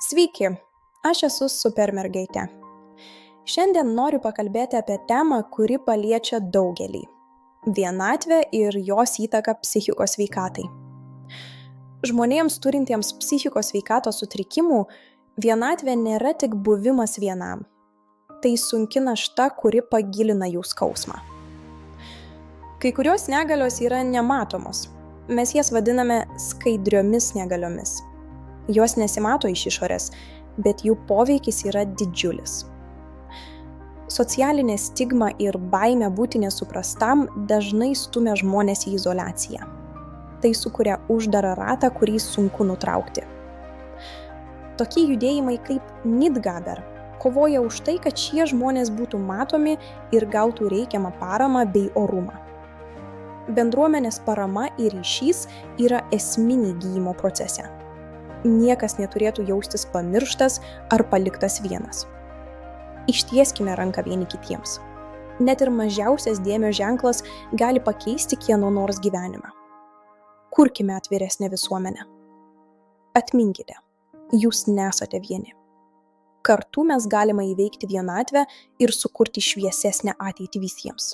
Sveiki, aš esu super mergaitė. Šiandien noriu pakalbėti apie temą, kuri paliečia daugelį – vienatvę ir jos įtaką psichikos sveikatai. Žmonėms turintiems psichikos sveikatos sutrikimų, vienatvė nėra tik buvimas vienam. Tai sunki našta, kuri pagilina jų skausmą. Kai kurios negalios yra nematomos. Mes jas vadiname skaidriomis negaliomis. Jos nesimato iš išorės, bet jų poveikis yra didžiulis. Socialinė stigma ir baimė būti nesuprastam dažnai stumia žmones į izoliaciją. Tai sukuria uždarą ratą, kurį sunku nutraukti. Tokie judėjimai kaip Nidgaber kovoja už tai, kad šie žmonės būtų matomi ir gautų reikiamą paramą bei orumą. Bendruomenės parama ir ryšys yra esminiai gydymo procese. Niekas neturėtų jaustis pamirštas ar paliktas vienas. Ištieskime ranką vieni kitiems. Net ir mažiausias dėmesio ženklas gali pakeisti kieno nors gyvenimą. Kurkime atviresnę visuomenę. Atminkite, jūs nesate vieni. Kartu mes galime įveikti vienatvę ir sukurti šviesesnę ateitį visiems.